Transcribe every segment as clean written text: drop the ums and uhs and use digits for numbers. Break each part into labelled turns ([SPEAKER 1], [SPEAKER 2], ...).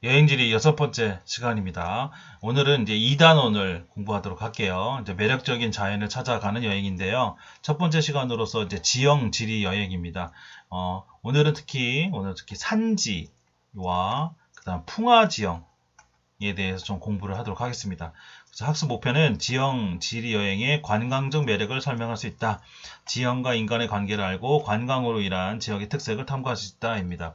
[SPEAKER 1] 여행지리 6번째 시간입니다. 오늘은 이제 2단원을 공부하도록 할게요. 이제 매력적인 자연을 찾아가는 여행인데요. 첫 번째 시간으로서 이제 지형 지리 여행입니다. 오늘 특히 산지와 그다음 풍화 지형에 대해서 좀 공부를 하도록 하겠습니다. 그래서 학습 목표는 지형 지리 여행의 관광적 매력을 설명할 수 있다. 지형과 인간의 관계를 알고 관광으로 인한 지역의 특색을 탐구할 수 있다입니다.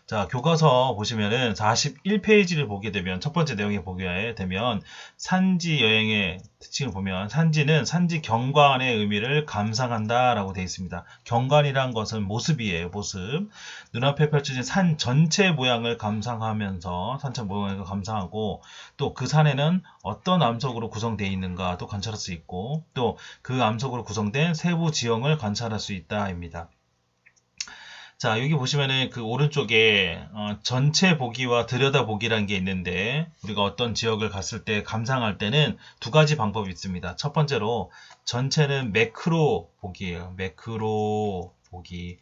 [SPEAKER 1] 자, 교과서 보시면은 41페이지를 보게 되면 첫 번째 내용에 보게 되면 산지 여행의 특징을 보면 산지는 산지 경관의 의미를 감상한다라고 되어 있습니다. 경관이란 것은 모습이에요. 모습. 눈앞에 펼쳐진 산 전체 모양을 감상하면서 산체 모양을 감상하고 또 그 산에는 어떤 암석으로 구성되어 있는가도 관찰할 수 있고 또 그 암석으로 구성된 세부 지형을 관찰할 수 있다입니다. 자, 여기 보시면은 그 오른쪽에 전체 보기와 들여다보기라는 게 있는데 우리가 어떤 지역을 갔을 때 감상할 때는 두 가지 방법이 있습니다. 첫 번째로 전체는 매크로 보기예요. 매크로 보기.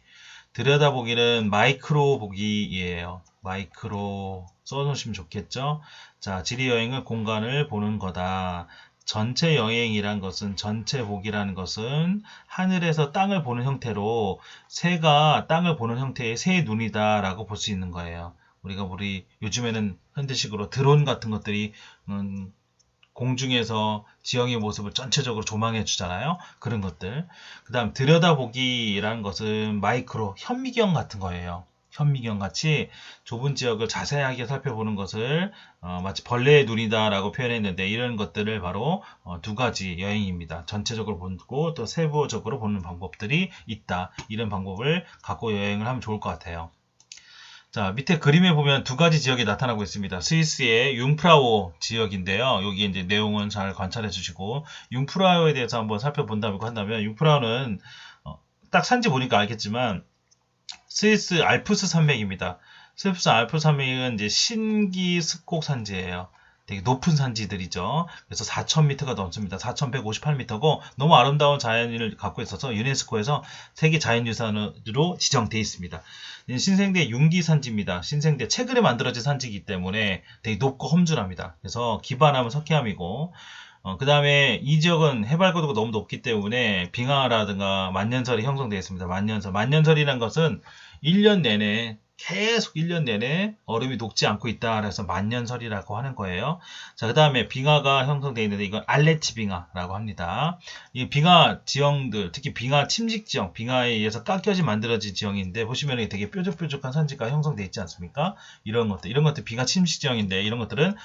[SPEAKER 1] 들여다보기는 마이크로 보기예요. 마이크로 써놓으시면 좋겠죠. 자, 지리 여행은 공간을 보는 거다. 전체 여행이란 것은 전체 보기라는 것은 하늘에서 땅을 보는 형태로 새가 땅을 보는 형태의 새의 눈이다라고 볼 수 있는 거예요. 우리 요즘에는 현대식으로 드론 같은 것들이 공중에서 지형의 모습을 전체적으로 조망해 주잖아요. 그런 것들. 그 다음 들여다보기라는 것은 마이크로 현미경 같은 거예요. 현미경 같이 좁은 지역을 자세하게 살펴보는 것을 마치 벌레의 눈이다 라고 표현했는데 이런 것들을 바로 두 가지 여행입니다. 전체적으로 보고 또 세부적으로 보는 방법들이 있다. 이런 방법을 갖고 여행을 하면 좋을 것 같아요. 자, 밑에 그림에 보면 두 가지 지역이 나타나고 있습니다. 스위스의 융프라우 지역인데요. 여기 이제 내용은 잘 관찰해 주시고, 융프라우에 대해서 한번 살펴본다고 한다면, 융프라우는 딱 산지 보니까 알겠지만, 스위스 알프스 산맥입니다. 스위스 알프스 산맥은 이제 신기스콕 산지예요. 되게 높은 산지들이죠. 그래서 4,000m가 넘습니다. 4,158m고 너무 아름다운 자연을 갖고 있어서 유네스코에서 세계 자연유산으로 지정되어 있습니다. 신생대 융기산지입니다. 신생대 최근에 만들어진 산지이기 때문에 되게 높고 험준합니다. 그래서 기반함은 석회암이고 그 다음에 이 지역은 해발고도가 너무 높기 때문에 빙하라든가 만년설이 형성되어 있습니다. 만년설. 만년설이라는 것은 1년 내내 계속 1년 내내 얼음이 녹지 않고 있다. 그래서 만년설이라고 하는 거예요. 자, 그 다음에 빙하가 형성되어 있는데 이건 알레치 빙하라고 합니다. 이 빙하 지형들, 특히 빙하 침식 지형, 빙하에 의해서 깎여진 만들어진 지형인데 보시면 되게 뾰족뾰족한 산지가 형성되어 있지 않습니까? 이런 것들 빙하 침식 지형인데 이런 것들은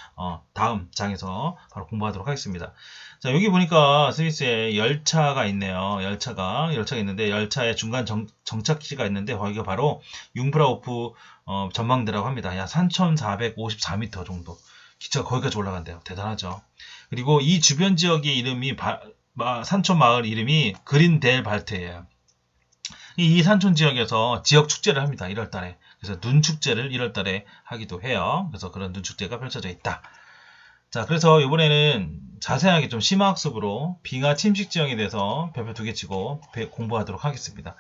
[SPEAKER 1] 다음 장에서 바로 공부하도록 하겠습니다. 자, 여기 보니까 스위스에 열차가 있네요. 열차가 있는데 열차의 중간 정착지가 있는데 거기가 바로 융브라우프 전망대라고 합니다. 약 3,454m 정도. 기차가 거기까지 올라간대요. 대단하죠. 그리고 이 주변 지역의 이름이 산촌 마을 이름이 그린델발트예요. 이 산촌 지역에서 지역 축제를 합니다. 1월 달에. 그래서 눈 축제를 1월 달에 하기도 해요. 그래서 그런 눈 축제가 펼쳐져 있다. 자, 그래서 이번에는 자세하게 좀 심화학습으로 빙하 침식 지형에 대해서 별표 2개 치고 공부하도록 하겠습니다.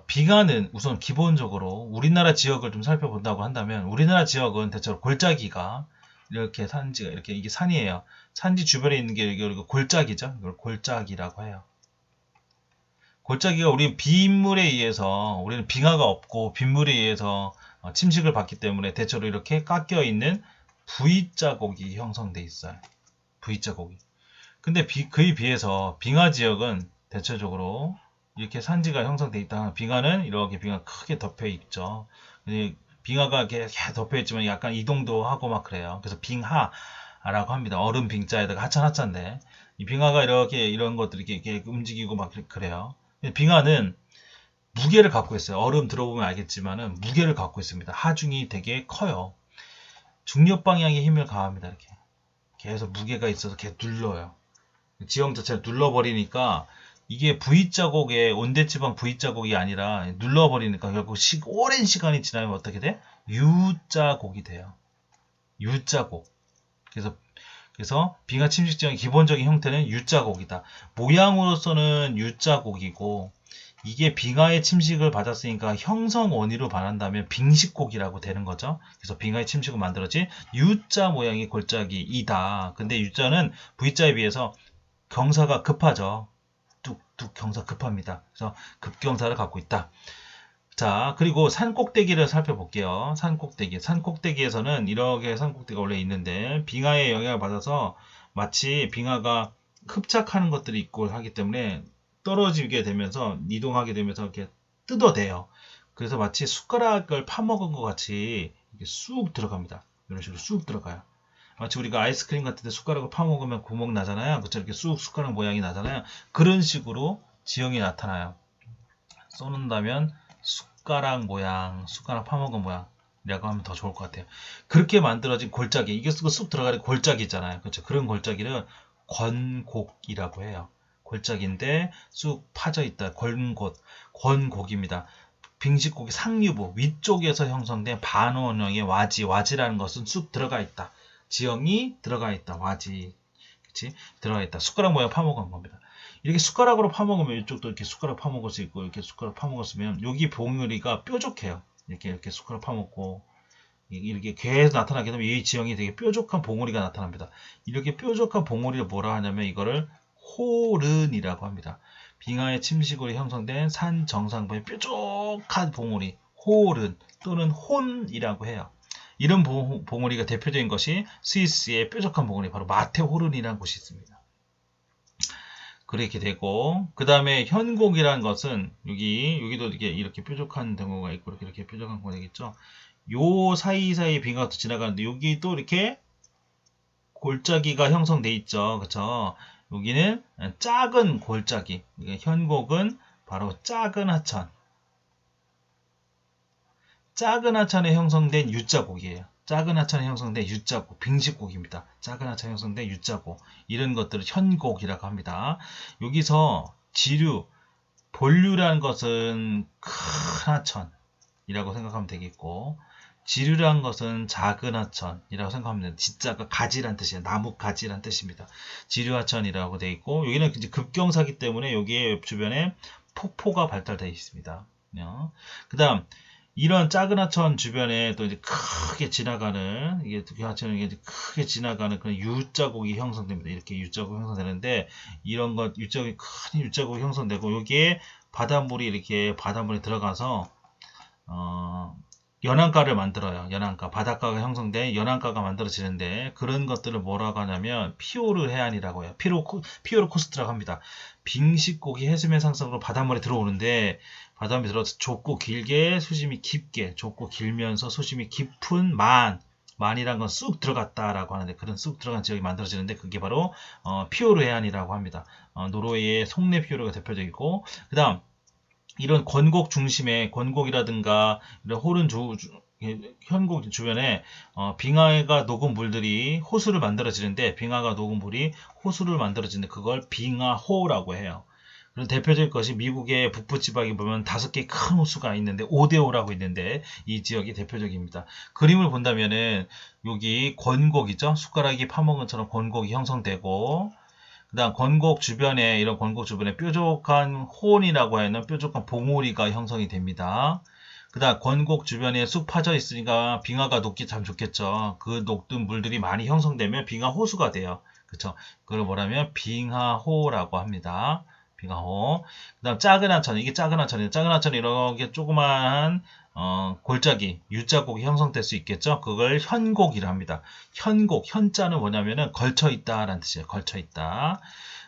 [SPEAKER 1] 빙하는 우선 기본적으로 우리나라 지역을 좀 살펴본다고 한다면 우리나라 지역은 대체로 골짜기가 이렇게 산지가 이렇게 이게 산이에요. 산지 주변에 있는 게 이거 골짜기죠. 이걸 골짜기라고 해요. 골짜기가 우리 빗물에 의해서 우리는 빙하가 없고 빗물에 의해서 침식을 받기 때문에 대체로 이렇게 깎여 있는 V자국이 형성돼 있어요. V자국이. 근데 그에 비해서 빙하 지역은 대체적으로 이렇게 산지가 형성돼 있다. 빙하는 이렇게 빙하 크게 덮여 있죠. 빙하가 이렇게 덮여 있지만 약간 이동도 하고 막 그래요. 그래서 빙하라고 합니다. 얼음 빙자에다가 하찮은데 이 빙하가 이렇게 이런 것들이 이렇게 움직이고 막 그래요. 빙하는 무게를 갖고 있어요. 얼음 들어보면 알겠지만은 무게를 갖고 있습니다. 하중이 되게 커요. 중력 방향의 힘을 가합니다. 이렇게 계속 무게가 있어서 계속 눌러요. 지형 자체를 눌러버리니까 이게 V자국의 온대지방 V자국이 아니라 눌러버리니까 결국 오랜 시간이 지나면 어떻게 돼? U자국이 돼요. U자국. 그래서 빙하 침식 지형의 기본적인 형태는 U자국이다. 모양으로서는 U자국이고 이게 빙하의 침식을 받았으니까 형성 원위로 반한다면 빙식곡이라고 되는 거죠. 그래서 빙하의 침식으로 만들어진 U자 모양의 골짜기이다. 근데 U자는 V자에 비해서 경사가 급하죠. 뚝뚝 경사 급합니다. 그래서 급경사를 갖고 있다. 자, 그리고 산꼭대기를 살펴볼게요. 산꼭대기. 산꼭대기에서는 이렇게 산꼭대기가 원래 있는데 빙하의 영향을 받아서 마치 빙하가 흡착하는 것들이 있고 하기 때문에 떨어지게 되면서 이동하게 되면서 이렇게 뜯어대요. 그래서 마치 숟가락을 파먹은 것 같이 이렇게 쑥 들어갑니다. 이런 식으로 쑥 들어가요. 마치 우리가 아이스크림 같은 데 숟가락을 파먹으면 구멍 나잖아요. 그쵸? 이렇게 쑥 숟가락 모양이 나잖아요. 그런 식으로 지형이 나타나요. 쏟는다면 숟가락 모양, 숟가락 파먹은 모양 이라고 하면 더 좋을 것 같아요. 그렇게 만들어진 골짜기, 이게 쑥 들어가는 골짜기 있잖아요. 그렇죠? 그런 골짜기를 권곡이라고 해요. 골짜기인데 쑥 파져 있다. 권곡입니다. 빙식곡이 상류부 위쪽에서 형성된 반원형의 와지라는 것은 쑥 들어가 있다. 지형이 들어가 있다. 와지, 그치? 들어가 있다. 숟가락 모양 파먹은 겁니다. 이렇게 숟가락으로 파먹으면 이쪽도 이렇게 숟가락 파먹을 수 있고 이렇게 숟가락 파먹었으면 여기 봉우리가 뾰족해요. 이렇게 숟가락 파먹고 이렇게 괴에서 나타나게 되면 이 지형이 되게 뾰족한 봉우리가 나타납니다. 이렇게 뾰족한 봉우리를 뭐라 하냐면 이거를 호른이라고 합니다. 빙하의 침식으로 형성된 산 정상부의 뾰족한 봉우리, 호른 또는 혼이라고 해요. 이런 봉우리가 대표적인 것이 스위스의 뾰족한 봉우리, 바로 마테호른이라는 곳이 있습니다. 그렇게 되고, 그 다음에 현곡이라는 것은 여기도 이렇게 뾰족한 경우가 있고 이렇게 뾰족한 경우가 되겠죠. 요 사이사이 빙하가 지나가는데 여기도 이렇게 골짜기가 형성돼 있죠. 그쵸? 여기는 작은 골짜기. 현곡은 바로 작은 하천. 작은 하천에 형성된 U자곡이에요. 작은 하천에 형성된 U자곡, 빙식곡입니다. 작은 하천에 형성된 U자곡. 이런 것들을 현곡이라고 합니다. 여기서 지류, 본류라는 것은 큰 하천이라고 생각하면 되겠고, 지류라는 것은 작은 하천이라고 생각하면 됩니다. 지자가 가지란 뜻이에요. 나무 가지란 뜻입니다. 지류하천이라고 되어 있고, 여기는 이제 급경사기 때문에 여기에 주변에 폭포가 발달되어 있습니다. 그 다음, 이런 작은 하천 주변에 또 이제 크게 지나가는, 이게 그 하천이 이제 크게 지나가는 그런 U자국이 형성됩니다. 이렇게 U자국이 형성되는데, 이런 것, 큰 U자국이 형성되고, 여기에 바닷물이 이렇게 바닷물에 들어가서, 연안가를 만들어요. 연안가. 바닷가가 형성된 연안가가 만들어지는데, 그런 것들을 뭐라고 하냐면, 피오르 해안이라고 해요. 피오르 코스트라고 합니다. 빙식곡이 해수면 상승으로 바닷물에 들어오는데, 바닷물에 들어서 좁고 길게, 수심이 깊게, 좁고 길면서 수심이 깊은 만이란 건 쑥 들어갔다라고 하는데, 그런 쑥 들어간 지역이 만들어지는데, 그게 바로, 피오르 해안이라고 합니다. 노르웨이의 속내 피오르가 대표적이고, 그 다음, 이런 권곡 중심에 권곡이라든가 이런 현곡 주변에 빙하가 녹은 물들이 호수를 만들어지는데, 빙하가 녹은 물이 호수를 만들어지는데 그걸 빙하호라고 해요. 그런 대표적인 것이 미국의 북부 지방에 보면 5개 큰 호수가 있는데 오데오라고 있는데 이 지역이 대표적입니다. 그림을 본다면은 여기 권곡이죠. 숟가락이 파먹은 것처럼 권곡이 형성되고, 그 다음 이런 권곡 주변에 뾰족한 호원이라고 하는 뾰족한 봉우리가 형성이 됩니다. 그 다음 권곡 주변에 쑥 파져 있으니까 빙하가 녹기 참 좋겠죠. 그 녹든 물들이 많이 형성되면 빙하 호수가 돼요. 그쵸? 그걸 뭐라면 빙하호라고 합니다. 빙하호. 그 다음 작은 하천. 이게 작은 하천이에요. 작은 하천이 이렇게 조그마한 골짜기, U자곡이 형성될 수 있겠죠? 그걸 현곡이라 합니다. 현곡, 현자는 뭐냐면은 걸쳐있다 라는 뜻이에요. 걸쳐있다.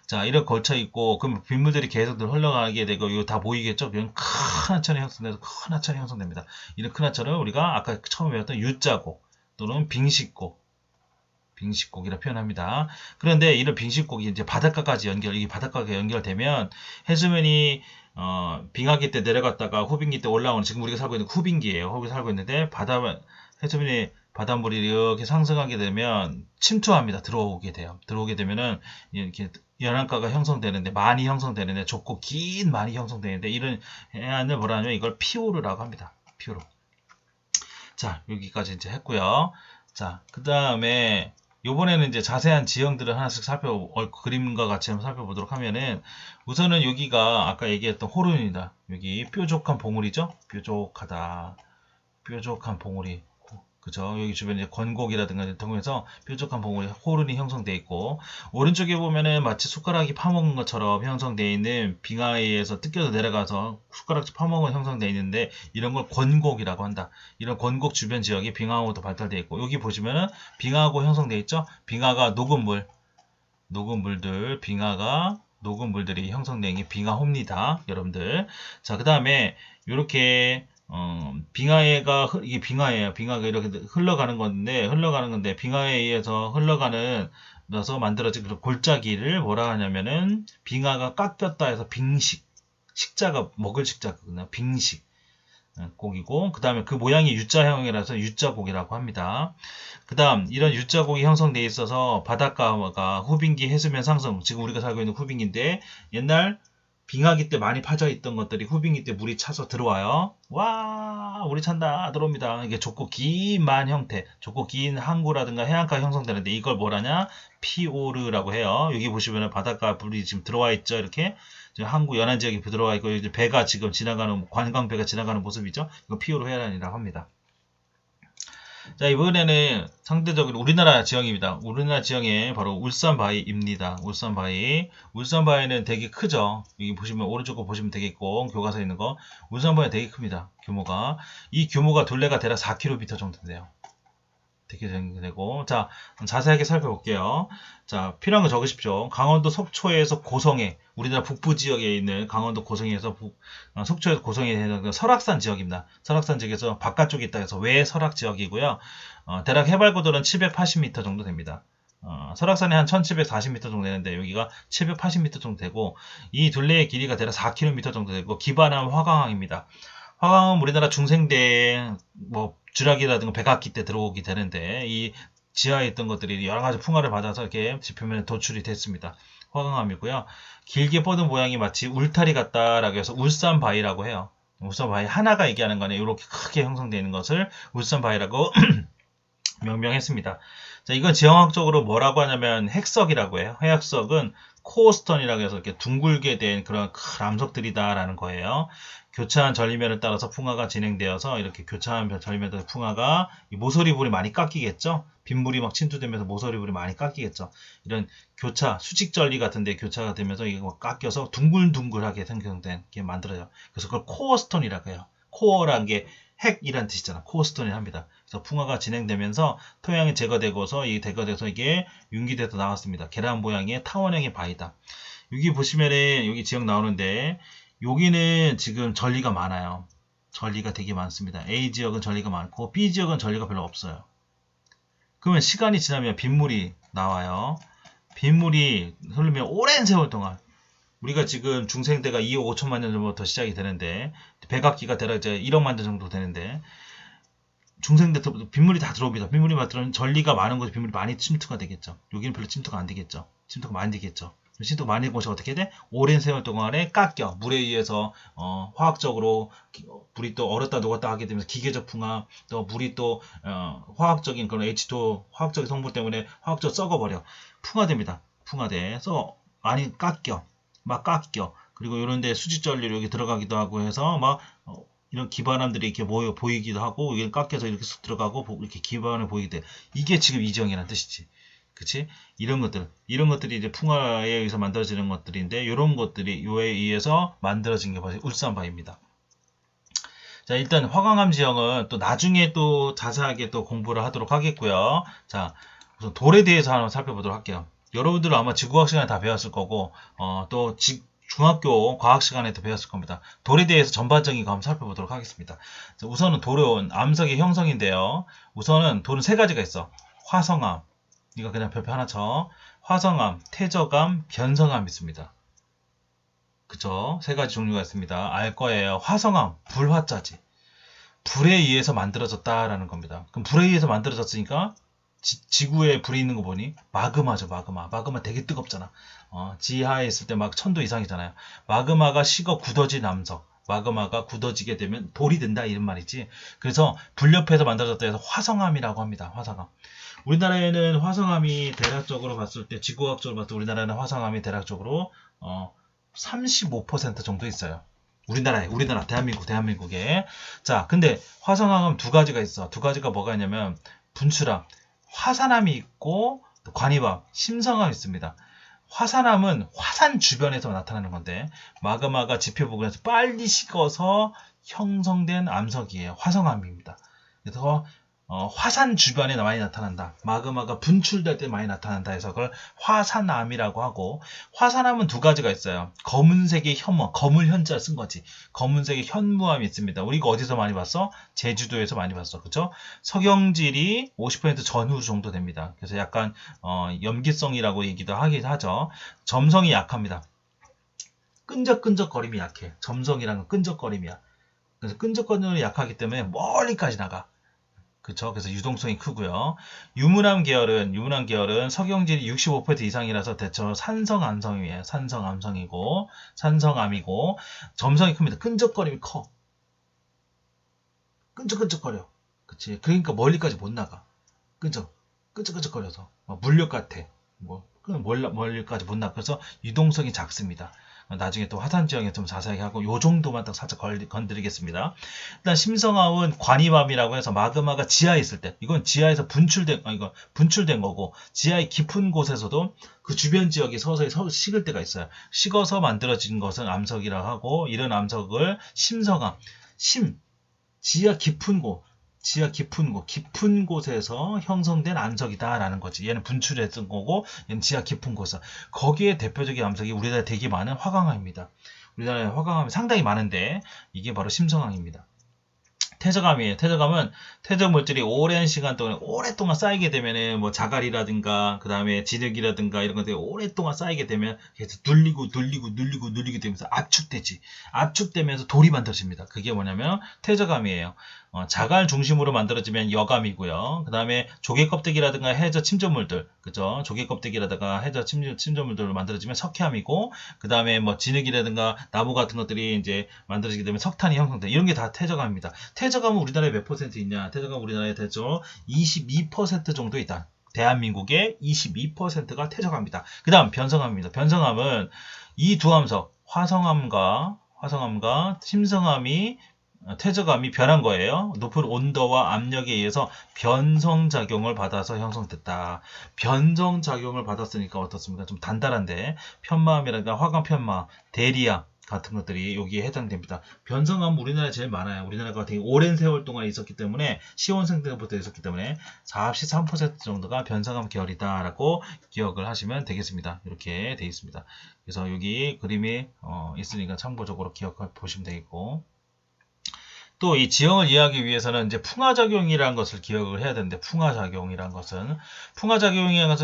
[SPEAKER 1] 자, 이렇게 걸쳐있고, 그럼 빗물들이 계속 흘러가게 되고, 이거 다 보이겠죠? 그럼 큰 하천이 형성돼서 큰 하천이 형성됩니다. 이런 큰 하천을 우리가 아까 처음 배웠던 U자곡 또는 빙식곡이라 표현합니다. 그런데 이런 빙식곡이 이제 바닷가까지 이게 바닷가가 연결되면 해수면이 빙하기 때 내려갔다가 후빙기 때 올라오는, 지금 우리가 살고 있는 후빙기예요. 거기 살고 있는데 해수면이 바닷물이 이렇게 상승하게 되면 침투합니다. 들어오게 돼요. 들어오게 되면은 이렇게 연안가가 형성되는데, 많이 형성되는데, 좁고 긴 많이 형성되는데, 이런 해안을 뭐라 하냐면 이걸 피오르라고 합니다. 피오르. 자, 여기까지 이제 했고요. 자, 그 다음에 요번에는 이제 자세한 지형들을 하나씩 그림과 같이 한번 살펴보도록 하면은, 우선은 여기가 아까 얘기했던 호른이다. 여기 뾰족한 봉우리죠? 뾰족하다. 뾰족한 봉우리. 그죠? 여기 주변에 이제 건곡이라든가 통해서 뾰족한 봉우리, 호른이 형성되어 있고, 오른쪽에 보면은 마치 숟가락이 파먹은 것처럼 형성되어 있는 빙하에 의해서 뜯겨서 내려가서 숟가락이 파먹은 형성되어 있는데, 이런 걸 건곡이라고 한다. 이런 건곡 주변 지역이 빙하하고도 발달되어 있고, 여기 보시면은 빙하하고 형성되어 있죠? 빙하가 녹은 물들이 형성된 게 빙하호입니다. 여러분들. 자, 그 다음에 이렇게 이게 빙하예요. 빙하가 이렇게 흘러가는 건데, 빙하에 의해서 흘러가서 만들어진 그런 골짜기를 뭐라 하냐면은, 빙하가 깎였다 해서 식자가 먹을 식자거든요. 빙식. 곡이고, 그 다음에 그 모양이 U자형이라서 U자곡이라고 합니다. 그 다음, 이런 U자곡이 형성되어 있어서 바닷가가 후빙기 해수면 상승, 지금 우리가 살고 있는 후빙인데, 옛날 빙하기 때 많이 파져 있던 것들이 후빙기 때 물이 차서 들어와요. 와, 물이 찬다, 들어옵니다. 이게 좁고 긴 형태, 좁고 긴 항구라든가 해안가 형성되는데, 이걸 뭐라냐? 피오르라고 해요. 여기 보시면 바닷가 물이 지금 들어와 있죠, 이렇게. 항구 연안 지역이 들어와 있고, 이제 배가 지금 지나가는, 관광배가 지나가는 모습이죠. 이거 피오르 해안이라고 합니다. 자, 이번에는 상대적으로 우리나라 지형입니다. 우리나라 지형에 바로 울산바위입니다. 울산바위는 되게 크죠. 여기 보시면, 오른쪽 거 보시면 되겠고, 교과서에 있는 거. 울산바위 되게 큽니다. 규모가. 이 규모가 둘레가 대략 4km 정도 돼요. 되게 되고. 자, 자세하게 살펴볼게요. 자, 필요한 거 적으십시오. 강원도 속초에서 고성에, 우리나라 북부 지역에 있는 강원도 고성에서 속초에서 고성에 있는 설악산 지역입니다. 설악산 지역에서 바깥쪽에 있다 해서 외설악 지역이고요. 대략 해발고도는 780m 정도 됩니다. 설악산이 한 1740m 정도 되는데, 여기가 780m 정도 되고, 이 둘레의 길이가 대략 4km 정도 되고, 기반은 화강항입니다. 화강은 우리나라 중생대 주라기라든가 백악기 때 들어오게 되는데, 이 지하에 있던 것들이 여러 가지 풍화를 받아서 이렇게 지표면에 도출이 됐습니다. 화강암이고요. 길게 뻗은 모양이 마치 울타리 같다라고 해서 울산바위라고 해요. 울산바위 하나가 얘기하는 거네. 이렇게 크게 형성되어 있는 것을 울산바위라고 명명했습니다. 자, 이건 지형학적으로 뭐라고 하냐면 핵석이라고 해요. 해역석은 코어스턴이라고 해서 이렇게 둥글게 된 그런 큰 암석들이다라는 거예요. 교차한 전리면을 따라서 풍화가 진행되어서, 이렇게 교차한 전리면에서 풍화가 모서리불이 많이 깎이겠죠. 빗물이 막 침투되면서 모서리불이 많이 깎이겠죠. 이런 교차, 수직전리 같은데 교차가 되면서 이게 막 깎여서 둥글둥글하게 생성된 게 만들어져요. 그래서 그걸 코어스톤이라고 해요. 코어란 게 핵이란 뜻이잖아. 코어스톤이라 합니다. 그래서 풍화가 진행되면서 토양이 제거되고서 제거돼서 이게 융기돼서 나왔습니다. 계란 모양의 타원형의 바위다. 여기 보시면은 여기 지역 나오는데, 여기는 지금 전리가 많아요. 전리가 되게 많습니다. A 지역은 전리가 많고 B 지역은 전리가 별로 없어요. 그러면 시간이 지나면 빗물이 나와요. 빗물이 흐르면 오랜 세월 동안, 우리가 지금 중생대가 2억 5천만 년 전부터 시작이 되는데, 백악기가 대략 이제 1억만 년 정도 되는데, 중생대 빗물이 다 들어옵니다. 빗물이 들어오면 전리가 많은 곳에 빗물이 많이 침투가 되겠죠. 여기는 별로 침투가 안 되겠죠. 침투가 많이 되겠죠. 침투가 많이 된 곳이 어떻게 돼? 오랜 세월 동안에 깎여 물에 의해서 화학적으로 물이 또 얼었다 녹았다 하게 되면서 기계적 풍화, 또 물이 또 화학적인 그런 H2O 화학적인 성분 때문에 화학적으로 썩어버려. 풍화됩니다. 풍화돼. 많이 막 깎여. 그리고 이런 데 수직전리로 여기 들어가기도 하고 해서 막 이런 기반함들이 이렇게 보이기도 하고, 이게 깎여서 이렇게 쑥 들어가고, 이렇게 기반을 보이게 돼. 이게 지금 이지형이라는 뜻이지. 그치? 이런 것들이 이제 풍화에 의해서 만들어지는 것들인데, 이런 것들이 요에 의해서 만들어진 게 바로 울산바위입니다. 자, 일단 화강암 지형은 또 나중에 또 자세하게 또 공부를 하도록 하겠고요. 자, 우선 돌에 대해서 한번 살펴보도록 할게요. 여러분들은 아마 지구과학 시간에 다 배웠을 거고, 또 중학교 과학 시간에도 배웠을 겁니다. 돌에 대해서 전반적인 거 한번 살펴보도록 하겠습니다. 자, 우선은 돌은 암석의 형성인데요. 우선은 돌은 세 가지가 있어. 화성암, 이거 그냥 별표 하나 쳐. 화성암, 퇴적암, 변성암 있습니다. 그쵸? 세 가지 종류가 있습니다. 알 거예요. 화성암, 불화자지. 불에 의해서 만들어졌다라는 겁니다. 그럼 불에 의해서 만들어졌으니까 지구에 불이 있는 거 보니 마그마죠. 마그마 되게 뜨겁잖아. 지하에 있을 때 막 1000도 이상이잖아요. 마그마가 식어 굳어진 암석, 마그마가 굳어지게 되면 돌이 된다 이런 말이지. 그래서 불렵해서 만들어졌다 해서 화성암이라고 합니다. 우리나라에는 화성암이 대략적으로 봤을 때, 지구과학적으로 봤을 때 우리나라는 화성암이 대략적으로 35% 정도 있어요. 우리나라, 대한민국에. 자, 근데 화성암은 두 가지가 있어. 두 가지가 뭐가 있냐면, 분출암, 화산암이 있고, 또 관이암, 심성암이 있습니다. 화산암은 화산 주변에서 나타나는 건데, 마그마가 지표 부근에서 빨리 식어서 형성된 암석이에요. 화성암입니다. 그래서 화산 주변에 많이 나타난다. 마그마가 분출될 때 많이 나타난다 해서 그걸 화산암이라고 하고, 화산암은 두 가지가 있어요. 검은색의 현무, 검을 현자 쓴 거지. 검은색의 현무암이 있습니다. 우리 이거 어디서 많이 봤어? 제주도에서 많이 봤어. 그쵸? 석영질이 50% 전후 정도 됩니다. 그래서 약간 염기성이라고 얘기도 하긴 하죠. 점성이 약합니다. 끈적끈적거림이 약해. 점성이란 건 끈적거림이야. 그래서 끈적거림이 약하기 때문에 멀리까지 나가. 그쵸? 그래서 유동성이 크고요. 유문암 계열은 석영질이 65% 이상이라서 대체로 산성암성이에요. 산성암성이고, 산성암이고, 점성이 큽니다. 끈적거림이 커. 끈적끈적거려. 그치? 그러니까 멀리까지 못 나가. 끈적끈적거려서. 물력 같아. 멀리까지 못 나가. 그래서 유동성이 작습니다. 나중에 또 화산 지형에 좀 자세하게 하고 요 정도만 딱 살짝 건드리겠습니다. 일단 심성암은 관이암이라고 해서 마그마가 지하에 있을 때, 이건 지하에서 분출된 거고, 지하의 깊은 곳에서도 그 주변 지역이 서서히 식을 때가 있어요. 식어서 만들어진 것은 암석이라고 하고, 이런 암석을 심성암, 지하 깊은 곳에서 형성된 암석이다라는 거지. 얘는 분출했던 거고, 얘는 지하 깊은 곳에서. 거기에 대표적인 암석이 우리나라에 되게 많은 화강암입니다. 우리나라에 화강암이 상당히 많은데, 이게 바로 심성암입니다. 퇴적암이에요. 퇴적암은 퇴적 물질이 오랜 시간 동안 오랫동안 쌓이게 되면은 뭐 자갈이라든가 그 다음에 진흙이라든가 이런 것들이 오랫동안 쌓이게 되면 계속 눌리고 되면서 압축되면서 돌이 만들어집니다. 그게 뭐냐면 퇴적암이에요. 자갈 중심으로 만들어지면 여감이고요. 그 다음에 조개 껍데기라든가 해저 침전물들, 그죠? 조개 껍데기라든가 해저 침전물들로 만들어지면 석회암이고, 그 다음에 뭐 진흙이라든가 나무 같은 것들이 이제 만들어지게 되면 석탄이 형성돼. 이런 게 다 퇴적암입니다. 퇴적암은 우리나라에 몇 퍼센트 있냐? 퇴적암 우리나라에 대충 22% 정도 있다. 대한민국의 22%가 퇴적암입니다. 그 다음 변성암입니다. 변성암은 이 두 암석, 화성암과 심성암이 퇴적암이 변한 거예요. 높은 온도와 압력에 의해서 변성작용을 받아서 형성됐다. 변성작용을 받았으니까 어떻습니까? 좀 단단한데 편마암이라든가 화강편마, 대리암 같은 것들이 여기에 해당됩니다. 변성암 우리나라에 제일 많아요. 우리나라가 되게 오랜 세월 동안 있었기 때문에 시원생 때부터 있었기 때문에 43% 정도가 변성암 계열이다라고 기억을 하시면 되겠습니다. 이렇게 되어 있습니다. 그래서 여기 그림이 있으니까 참고적으로 기억해 보시면 되겠고, 또 이 지형을 이해하기 위해서는 이제 풍화작용이라는 것을 기억을 해야 되는데, 풍화작용이라는 것은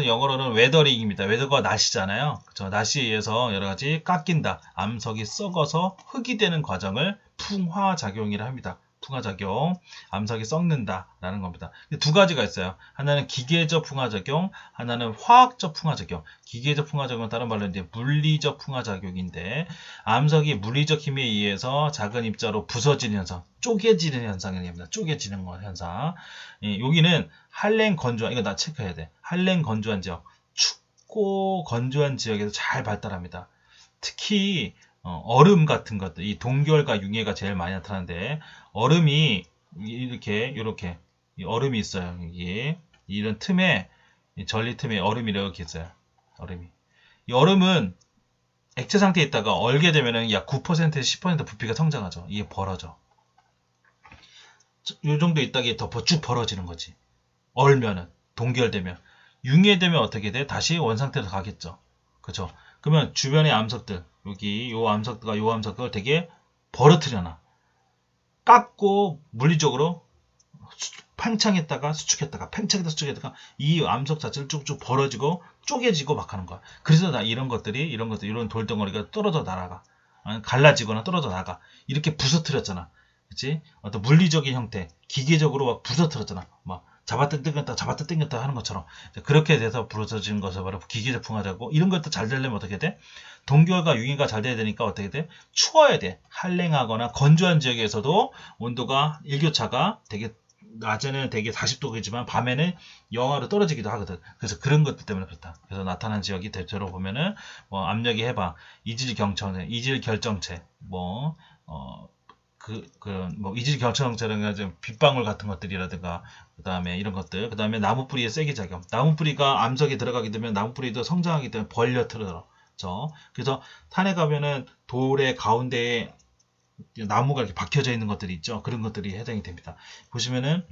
[SPEAKER 1] 영어로는 웨더링입니다. 웨더가 날씨잖아요. 그렇죠? 날씨에 의해서 여러 가지 깎인다, 암석이 썩어서 흙이 되는 과정을 풍화작용이라 합니다. 풍화작용, 암석이 썩는다라는 겁니다. 두 가지가 있어요. 하나는 기계적 풍화작용, 하나는 화학적 풍화작용. 기계적 풍화작용은 다른 말로 이제 물리적 풍화작용인데, 암석이 물리적 힘에 의해서 작은 입자로 부서지는 현상, 쪼개지는 현상입니다. 쪼개지는 현상. 여기는 한랭 건조한, 이거 나 체크해야 돼. 한랭 건조한 지역, 춥고 건조한 지역에서 잘 발달합니다. 특히 얼음 같은 것들, 이 동결과 융해가 제일 많이 나타나는데, 얼음이 이렇게 얼음이 있어요. 여기 이런 틈에, 전리 틈에 얼음이 이렇게 있어요. 이 얼음은 액체 상태에 있다가 얼게 되면은 약 9%에서 10% 부피가 성장하죠. 이게 벌어져. 요 정도 있다가 더 쭉 벌어지는 거지. 얼면은, 동결되면. 융해되면 어떻게 돼? 다시 원상태로 가겠죠. 그쵸? 그러면 주변의 암석들, 여기 요 암석들 되게 벌어뜨려놔. 깎고 물리적으로 팽창했다가 수축했다가 이 암석 자체를 쭉쭉 벌어지고 쪼개지고 막 하는 거야. 그래서 이런 돌덩어리가 떨어져 날아가. 갈라지거나 떨어져 나가. 이렇게 부서뜨렸잖아. 그치? 어떤 물리적인 형태, 기계적으로 막 부서뜨렸잖아. 막 잡았다 당겼다 하는 것처럼. 그렇게 돼서 부서지는 것을 바로 기계적 풍화자고, 이런 것도 잘 되려면 어떻게 돼? 동결과 융해가 잘 돼야 되니까 어떻게 돼? 추워야 돼. 한랭하거나 건조한 지역에서도 온도가 일교차가 되게 낮에는 되게 40도이지만 밤에는 영하로 떨어지기도 하거든. 그래서 그런 것들 때문에 그렇다. 그래서 나타난 지역이 대체로 보면은 뭐 압력이 해방, 이질 결정체, 뭐 뭐 이질 결정체라든가 빗방울 같은 것들이라든가 그 다음에 이런 것들, 그 다음에 나무 뿌리의 세기 작용. 나무 뿌리가 암석에 들어가게 되면 나무 뿌리도 성장하기 때문에 벌려 틀어져. 그래서 산에 가면은 돌의 가운데에 나무가 이렇게 박혀져 있는 것들이 있죠. 그런 것들이 해당이 됩니다. 보시면은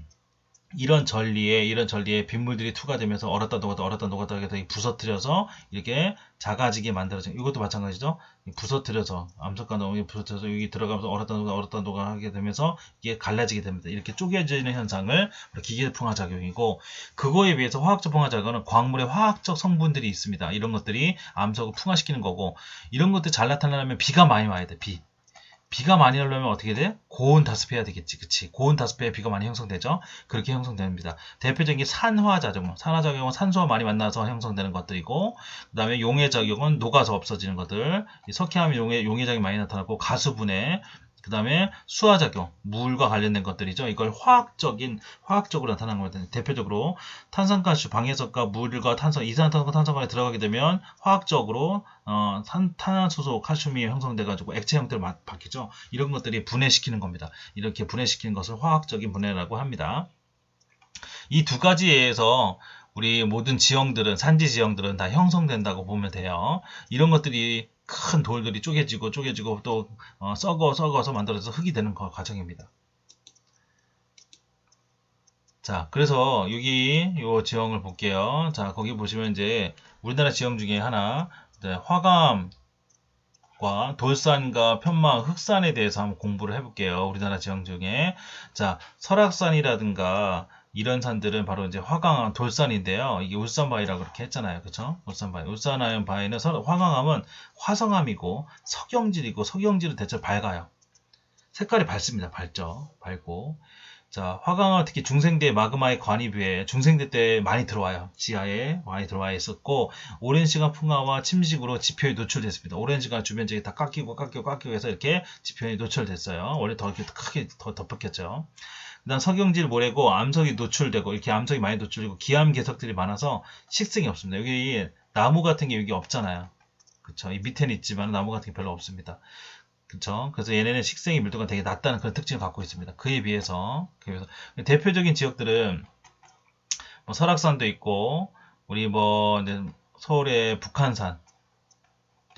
[SPEAKER 1] 이런 전리에 빗물들이 투과되면서 얼었다 녹았다 해서 부서뜨려서 이렇게 작아지게 만들어져. 이것도 마찬가지죠. 부서뜨려서 암석과 너무 부서뜨려서 여기 들어가면서 얼었다 녹아 하게 되면서 이게 갈라지게 됩니다. 이렇게 쪼개지는 현상을 기계적 풍화작용이고, 그거에 비해서 화학적 풍화작용은 광물의 화학적 성분들이 있습니다. 이런 것들이 암석을 풍화시키는 거고, 이런 것들이 잘 나타나려면 비가 많이 와야 돼. 비가 많이 오려면 어떻게 돼? 고온 다습해야 되겠지. 그치? 고온 다습해야 비가 많이 형성되죠? 그렇게 형성됩니다. 대표적인 게 산화작용. 산화작용은 산소와 많이 만나서 형성되는 것들이고, 그 다음에 용해작용은 녹아서 없어지는 것들. 석회암이 용해작용이 많이 나타나고, 가수분해, 그 다음에 수화작용, 물과 관련된 것들이죠. 이걸 화학적으로 나타나는 거거든요. 대표적으로 탄산가스, 방해석과 물과 탄산, 이산화탄소가 탄산가스에 들어가게 되면 화학적으로 탄화수소, 칼슘이 형성돼가지고 액체 형태로 바뀌죠. 이런 것들이 분해시키는 겁니다. 이렇게 분해시키는 것을 화학적인 분해라고 합니다. 이 두 가지에서 우리 모든 산지 지형들은 다 형성된다고 보면 돼요. 이런 것들이 큰 돌들이 쪼개지고 또 썩어서 만들어져서 흙이 되는 과정입니다. 자, 그래서 여기 요 지형을 볼게요. 자, 거기 보시면 이제 우리나라 지형 중에 하나, 화감과 돌산과 편망, 흑산에 대해서 한번 공부를 해볼게요. 우리나라 지형 중에. 자, 설악산이라든가 이런 산들은 바로 이제 화강암 돌산인데요. 이게 울산바위라고 그렇게 했잖아요. 그쵸? 울산바위는 화강암은 화성암이고 석영질이고, 석영질은 대체로 밝아요. 색깔이 밝습니다. 밝고. 자, 화강암 특히 중생대 마그마의 관입에 중생대 때 많이 들어와요. 지하에 많이 들어와 있었고, 오랜 시간 풍화와 침식으로 지표에 노출됐습니다. 오랜 시간 주변 지역이 다 깎이고 해서 이렇게 지표에 노출됐어요. 원래 더 이렇게 크게 더 덮었겠죠. 그다음 석영질 모래고 암석이 노출되고, 이렇게 암석이 많이 노출되고 기암 개석들이 많아서 식생이 없습니다. 여기 나무 같은 게 여기 없잖아요. 그쵸? 이 밑에는 있지만 나무 같은 게 별로 없습니다. 그쵸? 그래서 얘네는 식생이 밀도가 되게 낮다는 그런 특징을 갖고 있습니다. 그에 비해서 대표적인 지역들은 뭐 설악산도 있고, 우리 뭐 서울의 북한산도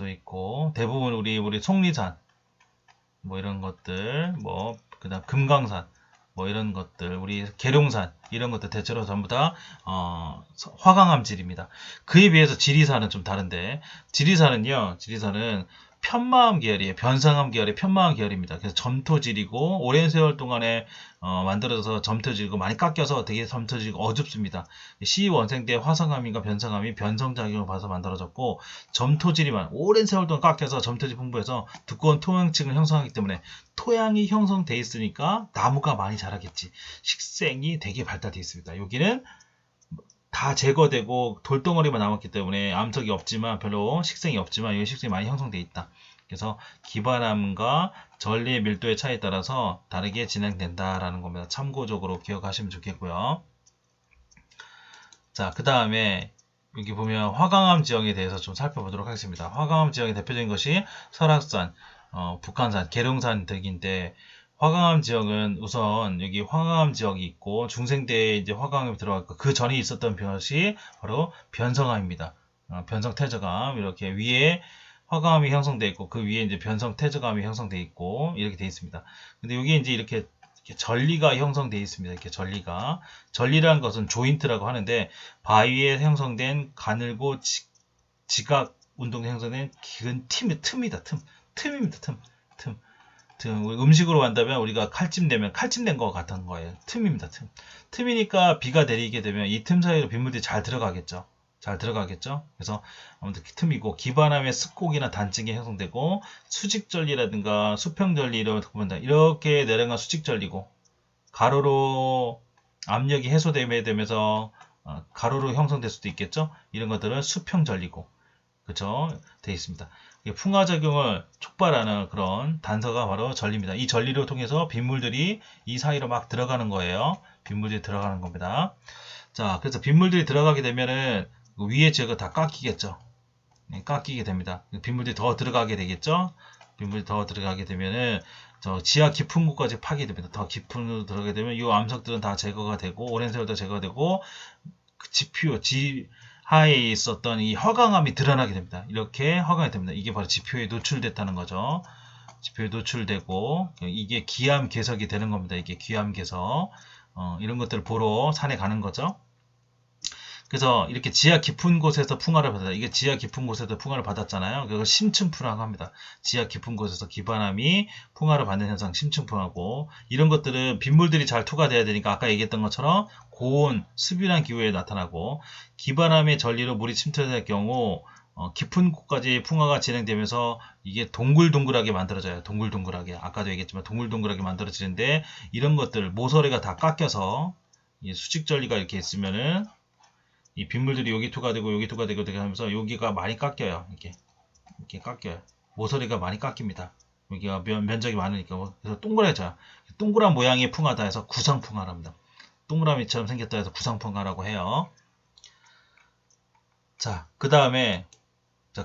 [SPEAKER 1] 있고, 대부분 우리 속리산 뭐 이런 것들, 뭐 그다음 금강산 뭐 이런 것들, 우리 계룡산 이런 것들 대체로 전부 다 화강암질입니다. 그에 비해서 지리산은 좀 다른데, 지리산은 편마암 계열이에요. 변상암 계열의 편마암 계열입니다. 그래서 점토질이고, 오랜 세월 동안에 만들어져서 점토질이고 많이 깎여서 되게 점토질이고 어둡습니다. 시원생 때 화성암인가 변성암이 변성작용을 봐서 만들어졌고, 점토질이 오랜 세월 동안 깎여서 점토질 풍부해서 두꺼운 토양층을 형성하기 때문에 토양이 형성돼 있으니까 나무가 많이 자라겠지. 식생이 되게 발달되어 있습니다. 여기는 다 제거되고 돌덩어리만 남았기 때문에 암석이 없지만, 별로 식생이 없지만 여기 식생이 많이 형성되어 있다. 그래서 기반암과 전리의 밀도의 차이에 따라서 다르게 진행된다라는 겁니다. 참고적으로 기억하시면 좋겠고요. 자, 그 다음에 여기 보면 화강암 지형에 대해서 좀 살펴보도록 하겠습니다. 화강암 지형의 대표적인 것이 설악산, 북한산, 계룡산 등인데, 화강암 지역은 우선 여기 화강암 지역이 있고, 중생대에 이제 화강암이 들어갔고, 그 전에 있었던 것이 바로 변성암입니다. 변성태저암, 이렇게 위에 화강암이 형성되어 있고, 그 위에 이제 변성태저암이 형성되어 있고, 이렇게 되어 있습니다. 근데 여기 이제 이렇게 전리가 형성되어 있습니다. 이렇게 전리라는 것은 조인트라고 하는데, 바위에 형성된 가늘고 지각 운동 형성된 긴 틈입니다. 음식으로 한다면 우리가 칼집낸 것 같은 거예요. 틈입니다. 틈이니까 비가 내리게 되면 이 틈 사이로 빗물들이 잘 들어가겠죠. 그래서 아무튼 틈이고, 기반암의 습곡이나 단층이 형성되고, 수직전리라든가 수평전리 이렇게 내려간 수직전리고, 가로로 압력이 해소되면서 가로로 형성될 수도 있겠죠. 이런 것들은 수평전리고, 그쵸? 되어 있습니다. 풍화작용을 촉발하는 그런 단서가 바로 전리입니다. 이 전리를 통해서 빗물들이 이 사이로 막 들어가는 거예요. 빗물들이 들어가는 겁니다. 자, 그래서 빗물들이 들어가게 되면은 위에 지역은 다 깎이겠죠. 네, 깎이게 됩니다. 빗물들이 더 들어가게 되겠죠. 빗물이 더 들어가게 되면은 저 지하 깊은 곳까지 파괴됩니다. 더 깊은 곳으로 들어가게 되면 이 암석들은 다 제거가 되고 오랜 세월도 제거가 되고 그 지하에 있었던 이 허강암이 드러나게 됩니다. 이렇게 허강이 됩니다. 이게 바로 지표에 노출됐다는 거죠. 지표에 노출되고 이게 기암 개석이 되는 겁니다. 이게 기암 개석 이런 것들을 보러 산에 가는 거죠. 그래서 이렇게 지하 깊은 곳에서 풍화를 받았다. 이게 지하 깊은 곳에서 풍화를 받았잖아요. 그걸 심층풍화라고 합니다. 지하 깊은 곳에서 기반암이 풍화를 받는 현상 심층풍화고 이런 것들은 빗물들이 잘 투과돼야 되니까 아까 얘기했던 것처럼 고온, 습유한 기후에 나타나고 기반암의 전리로 물이 침투될 경우 깊은 곳까지 풍화가 진행되면서 이게 동글동글하게 만들어져요. 동글동글하게. 아까도 얘기했지만 동글동글하게 만들어지는데 이런 것들 모서리가 다 깎여서 수직 전리가 이렇게 있으면은 이 빗물들이 여기 투과되고 여기 투과되고 하면서 여기가 많이 깎여요. 이렇게 깎여요. 모서리가 많이 깎입니다. 여기가 면적이 많으니까 그래서 동그래져요. 동그란 모양의 풍화다 해서 구성풍화랍니다. 동그라미처럼 생겼다 해서 구성풍화라고 해요. 자, 그 다음에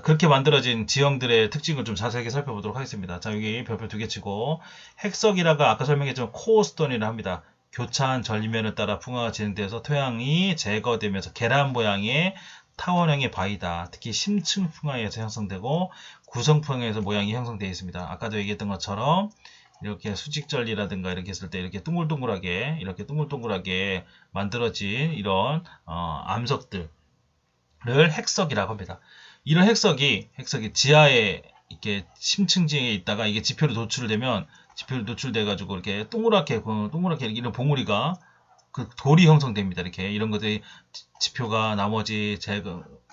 [SPEAKER 1] 그렇게 만들어진 지형들의 특징을 좀 자세하게 살펴보도록 하겠습니다. 자, 여기 별표 2개 치고 핵석이라고 아까 설명했지만 코어스톤이라 합니다. 교차한 전리면을 따라 풍화가 진행돼서 토양이 제거되면서 계란 모양의 타원형의 바위다. 특히 심층 풍화에서 형성되고 구성 풍화에서 모양이 형성되어 있습니다. 아까도 얘기했던 것처럼 이렇게 수직전리라든가 이렇게 했을 때 이렇게 둥글둥글하게 만들어진 이런 암석들을 핵석이라고 합니다. 이런 핵석이 지하에 이렇게 심층지에 있다가 이게 지표로 노출돼 가지고 이렇게 동그랗게 이런 봉우리가 그 돌이 형성됩니다. 이렇게 이런 것들이 지표가 나머지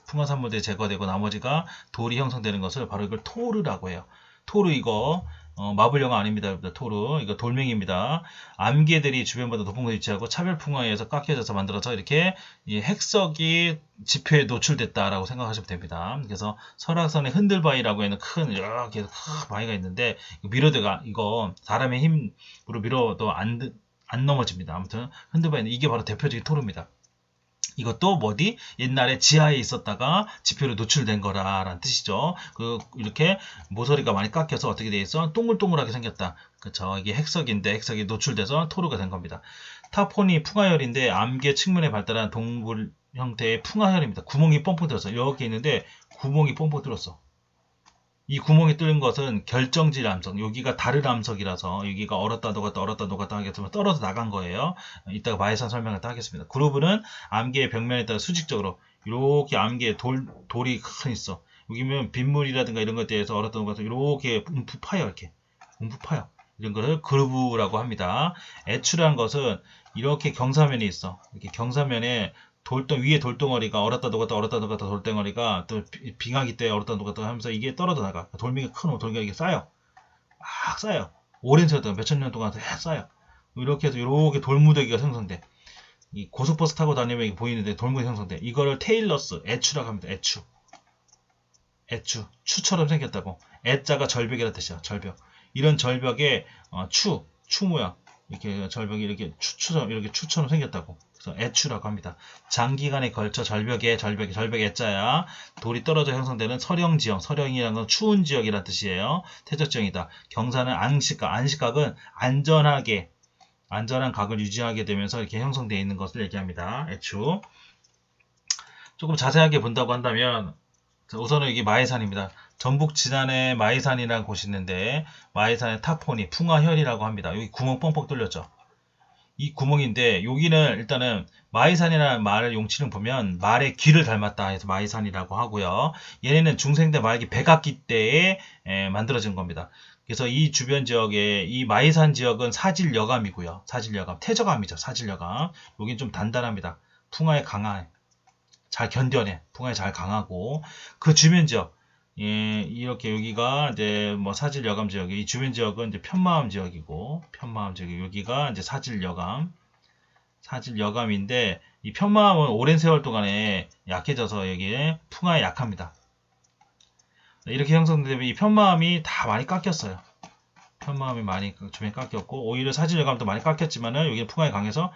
[SPEAKER 1] 풍화산물들이 제거되고 나머지가 돌이 형성되는 것을 바로 이걸 토르라고 해요. 토르 이거 마블 영화 아닙니다. 토르 이거 돌멩이입니다. 암개들이 주변보다 높은 곳에 위치하고 차별풍화에 의해서 깎여져서 만들어서 이렇게 이 핵석이 지표에 노출됐다라고 생각하시면 됩니다. 그래서 설악산의 흔들바위라고 하는 큰 이렇게 바위가 있는데 밀어대가 이거 사람의 힘으로 밀어도 안 넘어집니다. 아무튼 흔들바위는 이게 바로 대표적인 토르입니다. 이것도 옛날에 지하에 있었다가 지표로 노출된 거라라는 뜻이죠. 이렇게 모서리가 많이 깎여서 어떻게 돼 있어? 동글동글하게 생겼다. 그쵸? 이게 핵석인데 핵석이 노출돼서 토르가 된 겁니다. 타폰이 풍화혈인데 암계 측면에 발달한 동굴 형태의 풍화혈입니다. 구멍이 뻥뻥 뚫었어. 이렇게 있는데 구멍이 뻥뻥 뚫었어. 이 구멍이 뚫린 것은 결정질 암석, 여기가 다른 암석이라서 여기가 얼었다 녹았다 하겠지만 떨어져 나간 거예요. 이따가 마이산 설명을 또 하겠습니다. 그루브는 암계의 벽면에 따라 수직적으로 이렇게 암계에 돌이 큰 있어. 여기면 빗물이라든가 이런 것에 대해서 얼었다 녹았다 이렇게 움푹 파여 움푹 파여. 이런 것을 그루브라고 합니다. 애추라는 것은 이렇게 경사면이 있어. 이렇게 경사면에 위에 돌덩어리가 얼었다 녹았다 돌덩어리가 또 빙하기 때 얼었다 녹았다 하면서 이게 떨어져 나가. 돌멩이가 큰 돌멩이가 쌓여. 막 쌓여. 오랜 세월 동안 몇천 년 동안 쌓여. 이렇게 해서 이렇게 돌무더기가 생성돼. 이 고속버스 타고 다니면 이게 보이는데 돌무더기 생성돼. 이거를 테일러스, 애추라고 합니다. 애추. 추처럼 생겼다고. 애자가 절벽이라는 뜻이야. 절벽. 이런 절벽에 추 모양. 이렇게 절벽이 이렇게 추처럼 생겼다고. 그래서 애추라고 합니다. 장기간에 걸쳐 절벽 애자야. 돌이 떨어져 형성되는 서령지형. 서령이라는 건 추운 지역이라는 뜻이에요. 퇴적지형이다. 경사는 안식각은 안전한 각을 유지하게 되면서 이렇게 형성되어 있는 것을 얘기합니다. 애추. 조금 자세하게 본다고 한다면 우선은 이게 마해산입니다. 전북 진안에 마해산이라는 곳이 있는데 마해산의 타폰이 풍화혈이라고 합니다. 여기 구멍 뻥뻥 뚫렸죠. 이 구멍인데 여기는 일단은 마해산이라는 말을 용치는 보면 말의 귀를 닮았다 해서 마해산이라고 하고요. 얘네는 중생대 말기 백악기 때에 만들어진 겁니다. 그래서 이 주변 지역에 이 마해산 지역은 사질여감이고요. 사질여감, 태저감이죠. 사질여감. 여긴 좀 단단합니다. 풍화에 강한 잘 견뎌내. 풍화에 잘 강하고 그 주변 지역 이렇게 여기가 이제 뭐 사질 여감 지역이 이 주변 지역은 이제 편마음 지역이고 여기가 이제 사질 여감인데 이 편마음은 오랜 세월 동안에 약해져서 여기에 풍화에 약합니다. 이렇게 형성되면 이 편마음이 다 많이 깎였어요. 편마음이 많이 주변에 깎였고, 오히려 사진 여감도 많이 깎였지만은 여기 풍화가 강해서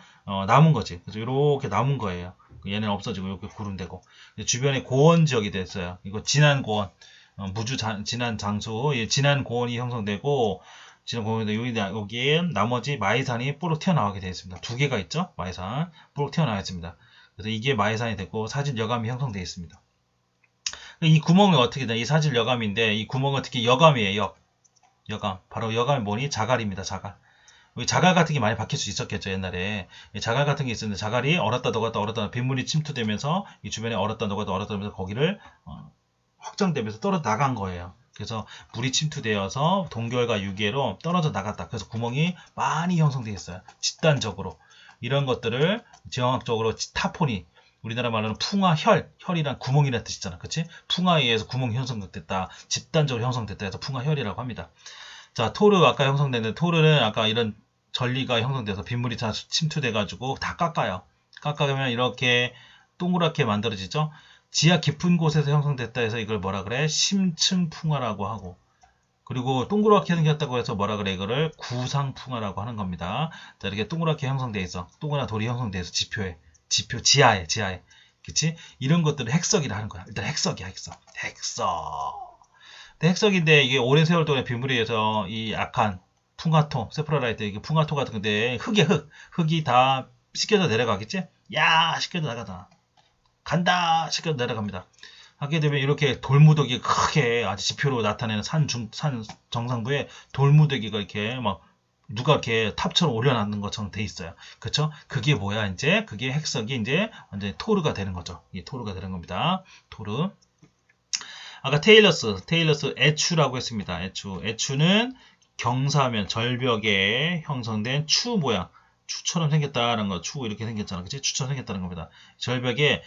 [SPEAKER 1] 남은 거지. 그래서 이렇게 남은 거예요. 얘는 없어지고 이렇게 구름되고, 주변에 고원 지역이 됐어요. 이거 진한 고원, 진한 장수, 진한 고원이 형성되고, 진한 고원인데 여기에 나머지 마이산이 뽀록 튀어나오게 되어 있습니다. 두 개가 있죠. 마이산 뽀록 튀어나와 있습니다. 그래서 이게 마이산이 됐고 사진 여감이 형성되어 있습니다. 이 구멍이 어떻게 돼? 이 사진 여감인데 이 구멍은 특히 여감이에요. 여감. 바로 여감이 뭐니? 자갈입니다. 자갈. 자갈 같은 게 많이 박힐 수 있었겠죠, 옛날에. 자갈 같은 게 있었는데, 자갈이 얼었다 녹았다 얼었다 빗물이 침투되면서 이 주변에 얼었다 녹았다 얼었다 하면서 거기를 확장되면서 떨어져 나간 거예요. 그래서 물이 침투되어서 동결과 유계로 떨어져 나갔다. 그래서 구멍이 많이 형성되어 있어요. 집단적으로. 이런 것들을 지형학적으로 타포니, 우리나라 말로는 풍화혈, 혈이란 구멍이라는 뜻이잖아. 그치? 풍화에 의해서 구멍이 형성됐다. 집단적으로 형성됐다 해서 풍화혈이라고 합니다. 자, 토르 아까 형성됐는데, 토르는 아까 이런 전리가 형성돼서 빗물이 다 침투돼가지고 다 깎아요. 깎아가면 이렇게 동그랗게 만들어지죠? 지하 깊은 곳에서 형성됐다 해서 이걸 뭐라 그래? 심층풍화라고 하고, 그리고 동그랗게 생겼다고 해서 뭐라 그래? 이거를 구상풍화라고 하는 겁니다. 자, 이렇게 동그랗게 형성돼 있어. 동그란 돌이 형성돼 있어. 지표, 지하에. 그치? 이런 것들을 핵석이라 하는 거야. 일단 핵석이야, 핵석. 핵석인데 이게 오랜 세월 동안 빗물에 의해서 이 악한 풍화토, 세프라라이트, 이게 풍화토 같은 건데, 흙이 다 씻겨져 내려가겠지? 야, 씻겨져 나가다. 간다! 씻겨져 내려갑니다. 하게 되면 이렇게 돌무더기 크게 아주 지표로 나타내는 산 정상부에 돌무더기가 이렇게 막 누가 이렇게 탑처럼 올려놨는 것처럼 돼 있어요. 그쵸? 그게 뭐야, 이제? 그게 핵석이 이제 완전히 토르가 되는 거죠. 이게 토르가 되는 겁니다. 토르. 아까 테일러스 애추라고 했습니다. 애추는 경사면 절벽에 형성된 추 모양, 추처럼 생겼다는 거, 추 이렇게 생겼잖아, 그치? 추처럼 생겼다는 겁니다. 절벽에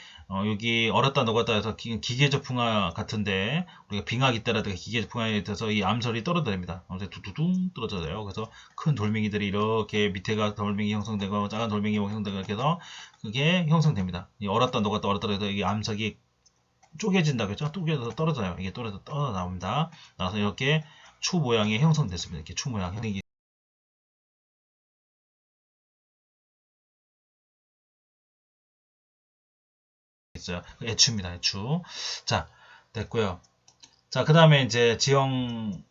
[SPEAKER 1] 여기 얼었다 녹았다 해서 기계적 풍화 같은데 우리가 빙하기 때라든가 기계적 풍화에 대해서 이 암설이 떨어집니다. 두두둥 떨어져요. 그래서 큰 돌멩이들이 이렇게 밑에가 돌멩이 형성되고 작은 돌멩이 형성되고 이렇게 해서 그게 형성됩니다. 이 얼었다 녹았다 해서 이 암석이 쪼개진다 그죠? 쪼개져서 떨어져요. 이게 떨어져 나옵니다. 나와서 이렇게 추 모양이 형성됐습니다. 이렇게 추 모양 형성이 있어요. 애추입니다. 애추. 자, 됐고요. 자, 그 다음에 이제 지형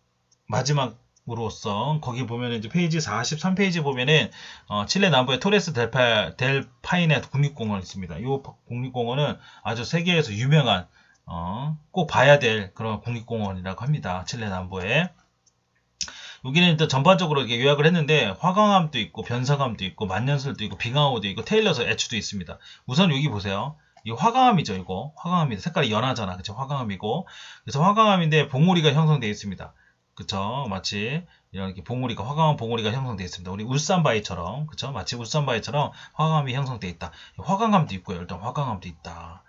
[SPEAKER 1] 마지막으로서 거기 보면 이제 페이지 43페이지 보면은 칠레 남부에 토레스 델파이네 국립공원 있습니다. 이 국립공원은 아주 세계에서 유명한 꼭 봐야 될 그런 국립공원이라고 합니다. 칠레 남부에. 여기는 일단 전반적으로 이렇게 요약을 했는데 화강암도 있고 변사감도 있고 만년설도 있고 빙하호도 있고 테일러스 애추도 있습니다. 우선 여기 보세요. 이 화강암이죠, 이거. 화강암인데 색깔이 연하잖아. 그쵸? 화강암이고. 그래서 화강암인데 봉우리가 형성되어 있습니다. 그쵸? 마치 이렇게 봉우리가, 화강암 봉우리가 형성되어 있습니다. 우리 울산바위처럼. 그쵸? 마치 울산바위처럼 화강암이 형성되어 있다. 화강암도 있고요. 일단 화강암도 있다.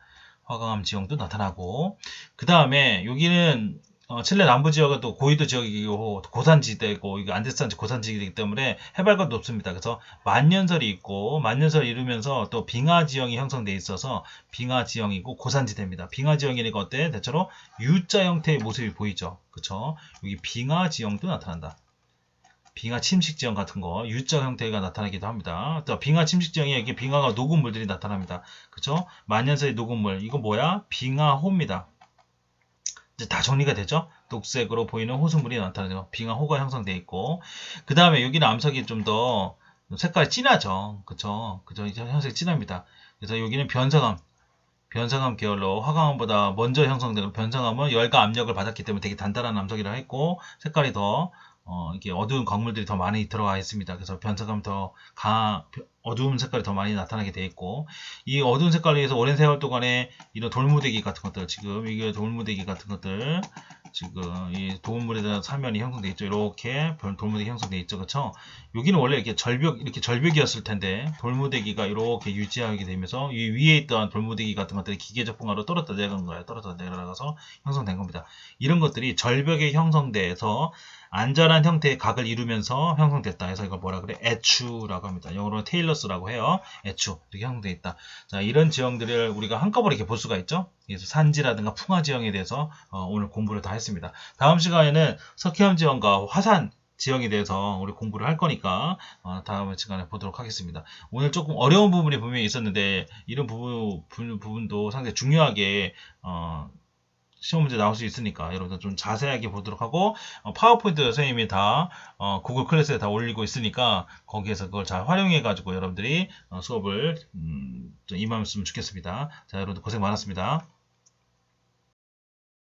[SPEAKER 1] 화강암 지형도 나타나고. 그 다음에 여기는 칠레 남부 지역은 또 고위도 지역이고 고산지대고 이거 안데스산지 고산지대이기 때문에 해발과 높습니다. 그래서 만년설이 있고 만년설을 이루면서 또 빙하 지형이 형성돼 있어서 빙하 지형이고 고산지대입니다. 빙하 지형이니까 어때? 대체로 U자 형태의 모습이 보이죠. 그쵸? 여기 빙하 지형도 나타난다. 빙하 침식 지형 같은 거 U자 형태가 나타나기도 합니다. 또 빙하 침식 지형에 이게 빙하가 녹은 물들이 나타납니다. 그쵸? 만년설의 녹은 물 이거 뭐야? 빙하호입니다. 이제 다 정리가 되죠? 녹색으로 보이는 호수물이 나타나죠. 빙하호가 형성되어 있고 그 다음에 여기는 암석이 좀 더 색깔이 진하죠. 그쵸? 이제 형색이 진합니다. 그래서 여기는 변성암 계열로 화강암보다 먼저 형성되는 변성암은 열과 압력을 받았기 때문에 되게 단단한 암석이라 했고 색깔이 더 이게 어두운 광물들이 더 많이 들어가 있습니다. 그래서 변성암 더 어두운 색깔이 더 많이 나타나게 되어 있고 이 어두운 색깔에 의해서 오랜 세월 동안에 이런 돌무대기 같은 것들 지금 이게 돌무대기 같은 것들 지금 이 도움물에 대한 사면이 형성되어 있죠. 이렇게 돌무대기 형성되어 있죠. 그렇죠? 여기는 원래 이렇게 절벽이었을 텐데 돌무대기가 이렇게 유지하게 되면서 이 위에 있던 돌무대기 같은 것들이 기계적 풍화로 떨어져 내려간 거예요. 떨어져 내려가서 형성된 겁니다. 이런 것들이 절벽에 형성돼서 안전한 형태의 각을 이루면서 형성됐다 해서 이걸 뭐라 그래? 에추라고 합니다. 영어로는 테일러스라고 해요. 에추 이렇게 형성되어 있다. 자, 이런 지형들을 우리가 한꺼번에 이렇게 볼 수가 있죠. 그래서 산지라든가 풍화 지형에 대해서 오늘 공부를 다 했습니다. 다음 시간에는 석회암 지형과 화산 지형에 대해서 우리 공부를 할 거니까 다음 시간에 보도록 하겠습니다. 오늘 조금 어려운 부분이 분명히 있었는데 이런 부분도 상당히 중요하게 시험 문제 나올 수 있으니까 여러분들 좀 자세하게 보도록 하고 파워포인트 선생님이 다 구글 클래스에 다 올리고 있으니까 거기에서 그걸 잘 활용해 가지고 여러분들이 수업을 좀 임하셨으면 좋겠습니다. 자, 여러분들 고생 많았습니다.